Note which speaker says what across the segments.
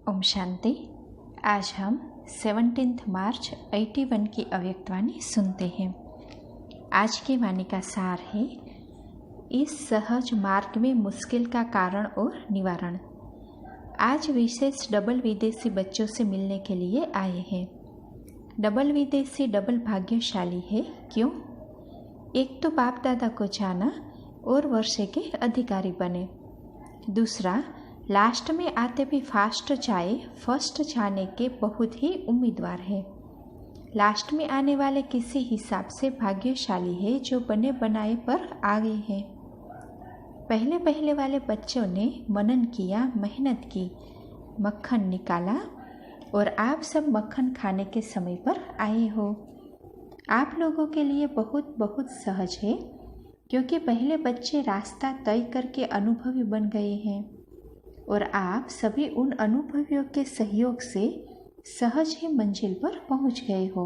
Speaker 1: ओम शांति। आज हम 17 मार्च 81 की अव्यक्त वाणी सुनते हैं। आज की वाणी का सार है, इस सहज मार्ग में मुश्किल का कारण और निवारण। आज विशेष डबल विदेशी बच्चों से मिलने के लिए आए हैं। डबल विदेशी डबल भाग्यशाली है। क्यों? एक तो बाप दादा को जाना और वर्षे के अधिकारी बने। दूसरा, लास्ट में आते भी फास्ट जाए, फर्स्ट जाने के बहुत ही उम्मीदवार है। लास्ट में आने वाले किसी हिसाब से भाग्यशाली है जो बने बनाए पर आ गए हैं। पहले वाले बच्चों ने मनन किया, मेहनत की, मक्खन निकाला और आप सब मक्खन खाने के समय पर आए हो। आप लोगों के लिए बहुत बहुत सहज है, क्योंकि पहले बच्चे रास्ता तय करके अनुभवी बन गए हैं और आप सभी उन अनुभवियों के सहयोग से सहज ही मंजिल पर पहुंच गए हो।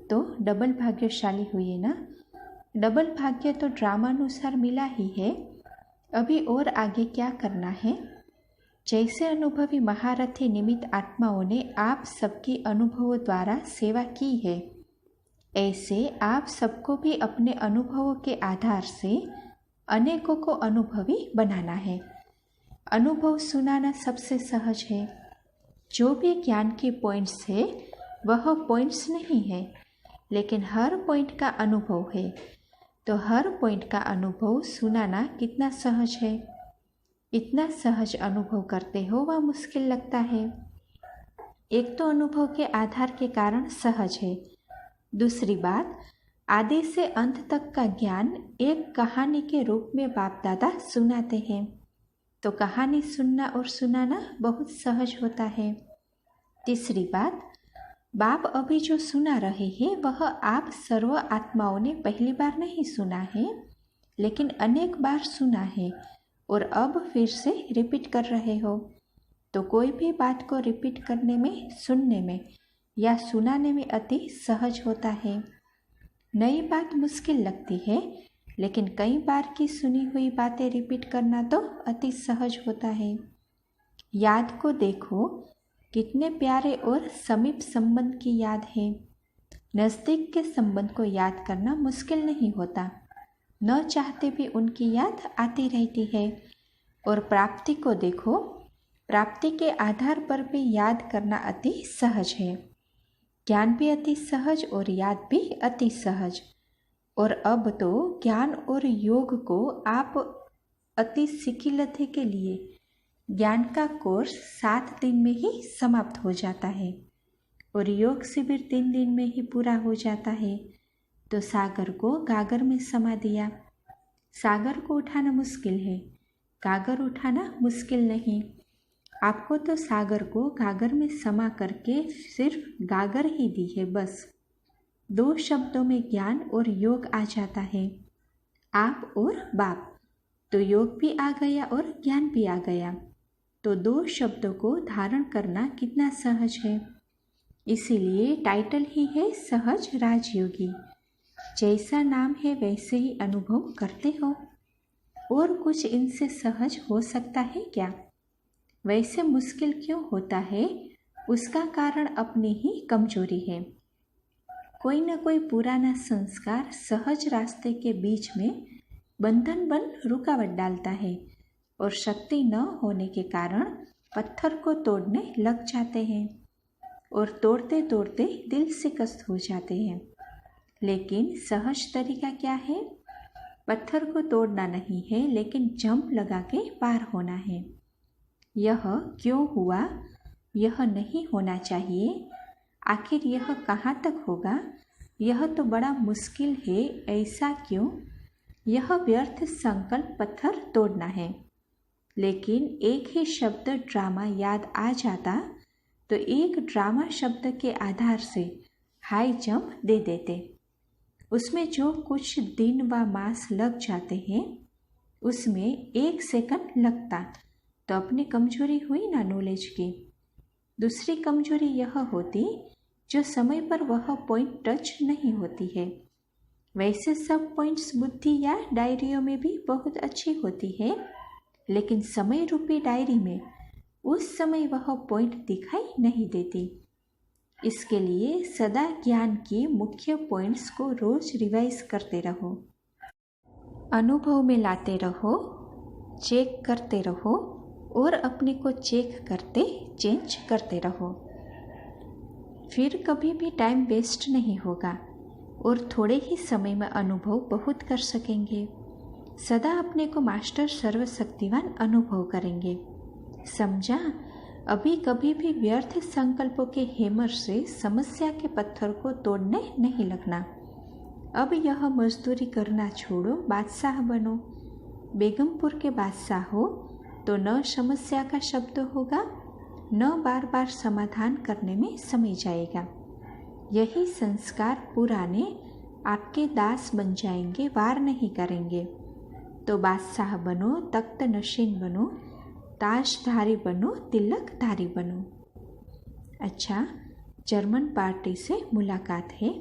Speaker 1: तो डबल भाग्यशाली हुए ना। डबल भाग्य तो ड्रामानुसार मिला ही है। अभी और आगे क्या करना है? जैसे अनुभवी महारथी निमित्त आत्माओं ने आप सबकी अनुभवों द्वारा सेवा की है, ऐसे आप सबको भी अपने अनुभवों के आधार से अनेकों को अनुभवी बनाना है। अनुभव सुनाना सबसे सहज है। जो भी ज्ञान के पॉइंट्स है वह पॉइंट्स नहीं है, लेकिन हर पॉइंट का अनुभव है। तो हर पॉइंट का अनुभव सुनाना कितना सहज है। इतना सहज अनुभव करते हो वह मुश्किल लगता है। एक तो अनुभव के आधार के कारण सहज है। दूसरी बात, आदि से अंत तक का ज्ञान एक कहानी के रूप में बाप दादा सुनाते हैं। तो कहानी सुनना और सुनाना बहुत सहज होता है। तीसरी बात, बाप अभी जो सुना रहे हैं वह आप सर्व आत्माओं ने पहली बार नहीं सुना है, लेकिन अनेक बार सुना है और अब फिर से रिपीट कर रहे हो। तो कोई भी बात को रिपीट करने में, सुनने में या सुनाने में अति सहज होता है। नई बात मुश्किल लगती है, लेकिन कई बार की सुनी हुई बातें रिपीट करना तो अति सहज होता है। याद को देखो, कितने प्यारे और समीप संबंध की याद है। नज़दीक के संबंध को याद करना मुश्किल नहीं होता, न चाहते भी उनकी याद आती रहती है। और प्राप्ति को देखो, प्राप्ति के आधार पर भी याद करना अति सहज है। ज्ञान भी अति सहज और याद भी अति सहज। और अब तो ज्ञान और योग को आप अति सिकिलते के लिए ज्ञान का कोर्स 7 दिन में ही समाप्त हो जाता है और योग शिविर 3 दिन में ही पूरा हो जाता है। तो सागर को गागर में समा दिया। सागर को उठाना मुश्किल है, गागर उठाना मुश्किल नहीं। आपको तो सागर को गागर में समा करके सिर्फ गागर ही दी है, बस 2 शब्दों में ज्ञान और योग आ जाता है, आप और बाप। तो योग भी आ गया और ज्ञान भी आ गया। तो 2 शब्दों को धारण करना कितना सहज है। इसीलिए टाइटल ही है सहज राजयोगी। जैसा नाम है वैसे ही अनुभव करते हो। और कुछ इनसे सहज हो सकता है क्या? वैसे मुश्किल क्यों होता है? उसका कारण अपनी ही कमजोरी है। कोई न कोई पुराना संस्कार सहज रास्ते के बीच में बंधन बन रुकावट डालता है और शक्ति न होने के कारण पत्थर को तोड़ने लग जाते हैं और तोड़ते तोड़ते दिल शिकस्त हो जाते हैं। लेकिन सहज तरीका क्या है? पत्थर को तोड़ना नहीं है, लेकिन जंप लगा के पार होना है। यह क्यों हुआ? यह नहीं होना चाहिए। आखिर यह कहाँ तक होगा? यह तो बड़ा मुश्किल है, ऐसा क्यों? यह व्यर्थ संकल्प पत्थर तोड़ना है। लेकिन एक ही शब्द ड्रामा याद आ जाता तो एक ड्रामा शब्द के आधार से हाई जंप दे देते। उसमें जो कुछ दिन व मास लग जाते हैं, उसमें 1 सेकंड लगता। तो अपनी कमजोरी हुई ना नॉलेज की। दूसरी कमजोरी यह होती जो समय पर वह पॉइंट टच नहीं होती है। वैसे सब पॉइंट्स बुद्धि या डायरियों में भी बहुत अच्छी होती है, लेकिन समय रूपी डायरी में उस समय वह पॉइंट दिखाई नहीं देती। इसके लिए सदा ज्ञान के मुख्य पॉइंट्स को रोज रिवाइज करते रहो, अनुभव में लाते रहो, चेक करते रहो और अपने को चेक करते चेंज करते रहो। फिर कभी भी टाइम वेस्ट नहीं होगा और थोड़े ही समय में अनुभव बहुत कर सकेंगे। सदा अपने को मास्टर सर्वशक्तिवान अनुभव करेंगे। समझा? अभी कभी भी व्यर्थ संकल्पों के हैमर से समस्या के पत्थर को तोड़ने नहीं लगना। अब यह मजदूरी करना छोड़ो, बादशाह बनो। बेगमपुर के बादशाह हो तो न समस्या का शब्द होगा, न बार बार समाधान करने में समय जाएगा। यही संस्कार पुराने आपके दास बन जाएंगे, वार नहीं करेंगे। तो बादशाह बनो, तख्त नशीन बनो, ताजधारी बनो, तिलकधारी बनो। अच्छा, जर्मन पार्टी से मुलाकात है।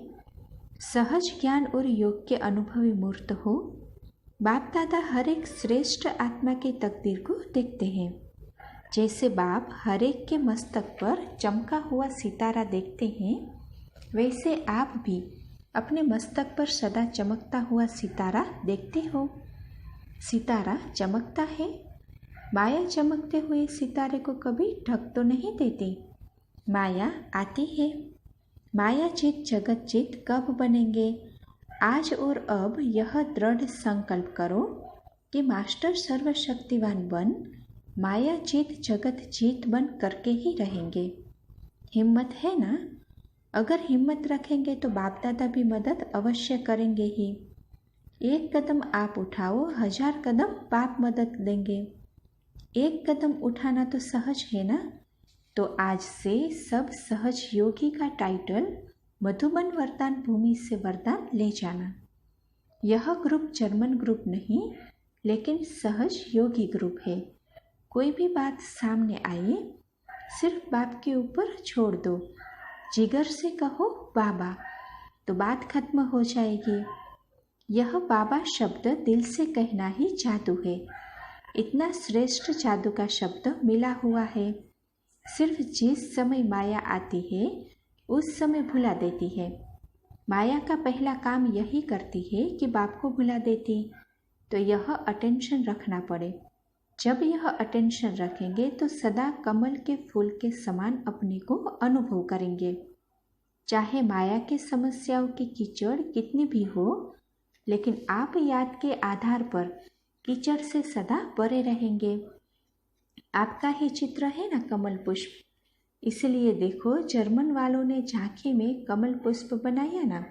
Speaker 1: सहज ज्ञान और योग के अनुभवी मूर्त हो। बाप दादा हर एक श्रेष्ठ आत्मा की तकदीर को देखते हैं। जैसे बाप हर एक के मस्तक पर चमका हुआ सितारा देखते हैं, वैसे आप भी अपने मस्तक पर सदा चमकता हुआ सितारा देखते हो। सितारा चमकता है। माया चमकते हुए सितारे को कभी ढक तो नहीं देती। माया आती है। माया जीत जगत जीत कब बनेंगे? आज और अब यह दृढ़ संकल्प करो कि मास्टर सर्वशक्तिवान बन माया जीत जगत जीत बन करके ही रहेंगे। हिम्मत है ना? अगर हिम्मत रखेंगे तो बाप दादा भी मदद अवश्य करेंगे ही। एक कदम आप उठाओ, 1000 कदम बाप मदद देंगे। एक कदम उठाना तो सहज है ना? तो आज से सब सहज योगी का टाइटल मधुबन वरदान भूमि से वरदान ले जाना। यह ग्रुप जर्मन ग्रुप नहीं, लेकिन सहज योगी ग्रुप है। कोई भी बात सामने आए, सिर्फ बाप के ऊपर छोड़ दो। जिगर से कहो बाबा, तो बात खत्म हो जाएगी। यह बाबा शब्द दिल से कहना ही जादू है। इतना श्रेष्ठ जादू का शब्द मिला हुआ है। सिर्फ जिस समय माया आती है उस समय भुला देती है। माया का पहला काम यही करती है कि बाप को भुला देती। तो यह अटेंशन रखना पड़े। जब यह अटेंशन रखेंगे तो सदा कमल के फूल के समान अपने को अनुभव करेंगे। चाहे माया की समस्याओं की कीचड़ कितनी भी हो, लेकिन आप याद के आधार पर कीचड़ से सदा परे रहेंगे। आपका ही चित्र है ना कमल पुष्प, इसलिए देखो जर्मन वालों ने झांकी में कमल पुष्प बनाया ना।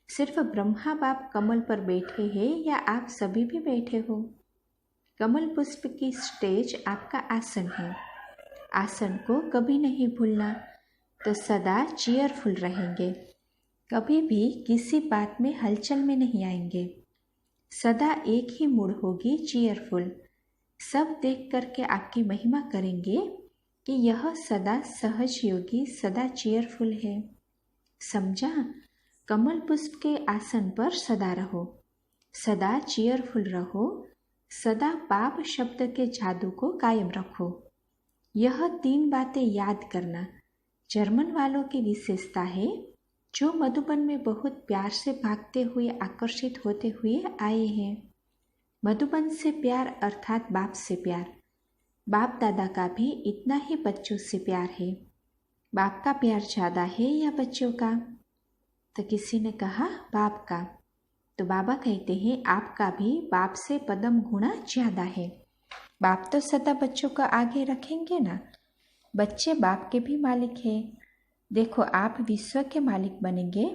Speaker 1: सिर्फ ब्रह्मा बाप कमल पर बैठे हैं या आप सभी भी बैठे हो? कमल पुष्प की स्टेज आपका आसन है। आसन को कभी नहीं भूलना, तो सदा चीयरफुल रहेंगे। कभी भी किसी बात में हलचल में नहीं आएंगे। सदा एक ही मूड होगी, चीयरफुल। सब देख करके आपकी महिमा करेंगे कि यह सदा सहज योगी, सदा चीयरफुल है। समझा? कमल पुष्प के आसन पर सदा रहो, सदा चीयरफुल रहो, सदा पाप शब्द के जादू को कायम रखो। यह 3 बातें याद करना जर्मन वालों की विशेषता है, जो मधुबन में बहुत प्यार से भागते हुए आकर्षित होते हुए आए हैं। मधुबन से प्यार अर्थात बाप से प्यार। बाप दादा का भी इतना ही बच्चों से प्यार है। बाप का प्यार ज़्यादा है या बच्चों का? तो किसी ने कहा बाप का। तो बाबा कहते हैं आपका भी बाप से पदम गुना ज़्यादा है। बाप तो सदा बच्चों को आगे रखेंगे ना। बच्चे बाप के भी मालिक हैं। देखो आप विश्व के मालिक बनेंगे,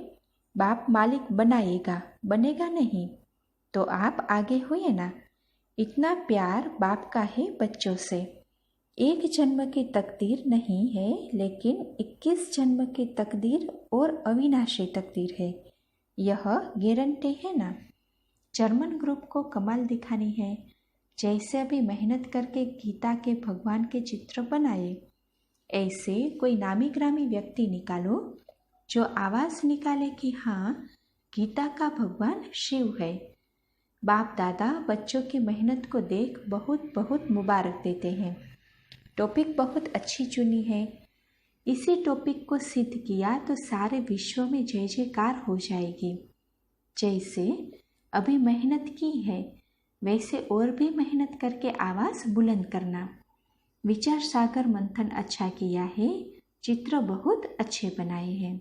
Speaker 1: बाप मालिक बनाएगा, बनेगा नहीं। तो आप आगे हुए ना। इतना प्यार बाप का है बच्चों से। 1 जन्म की तकदीर नहीं है, लेकिन 21 जन्म की तकदीर और अविनाशी तकदीर है। यह गारंटी है ना। जर्मन ग्रुप को कमाल दिखानी है। जैसे अभी मेहनत करके गीता के भगवान के चित्र बनाए, ऐसे कोई नामी ग्रामी व्यक्ति निकालो जो आवाज़ निकाले कि हाँ, गीता का भगवान शिव है। बाप दादा बच्चों की मेहनत को देख बहुत बहुत मुबारक देते हैं। टॉपिक बहुत अच्छी चुनी है। इसी टॉपिक को सिद्ध किया तो सारे विश्व में जय जयकार हो जाएगी। जैसे अभी मेहनत की है, वैसे और भी मेहनत करके आवाज़ बुलंद करना। विचार सागर मंथन अच्छा किया है, चित्र बहुत अच्छे बनाए हैं।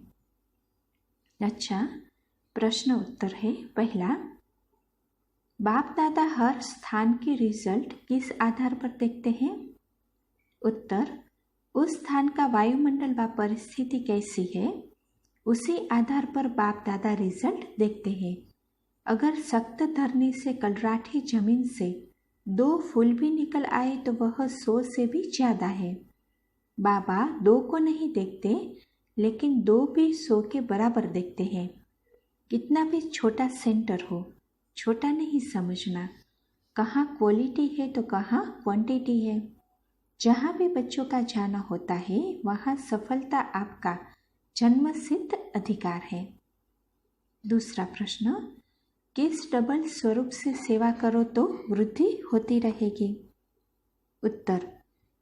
Speaker 1: अच्छा, प्रश्न उत्तर है। पहला, बाप दादा हर स्थान की रिजल्ट किस आधार पर देखते हैं? उत्तर, उस स्थान का वायुमंडल व परिस्थिति कैसी है, उसी आधार पर बाप दादा रिजल्ट देखते हैं। अगर सख्त धरनी से कलराठी जमीन से 2 फूल भी निकल आए तो वह 100 से भी ज़्यादा है। बाबा 2 को नहीं देखते, लेकिन 2 भी 100 के बराबर देखते हैं। कितना भी छोटा सेंटर हो, छोटा नहीं समझना। कहाँ क्वालिटी है तो कहाँ क्वांटिटी है। जहाँ भी बच्चों का जाना होता है, वहाँ सफलता आपका जन्मसिद्ध अधिकार है। दूसरा प्रश्न, किस डबल स्वरूप से सेवा करो तो वृद्धि होती रहेगी? उत्तर,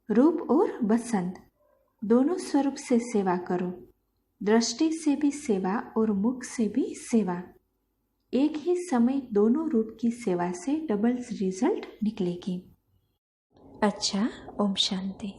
Speaker 1: रूप और बसंत दोनों स्वरूप से सेवा करो। दृष्टि से भी सेवा और मुख से भी सेवा। एक ही समय दोनों रूप की सेवा से डबल रिजल्ट निकलेगी। अच्छा, ओम शांति।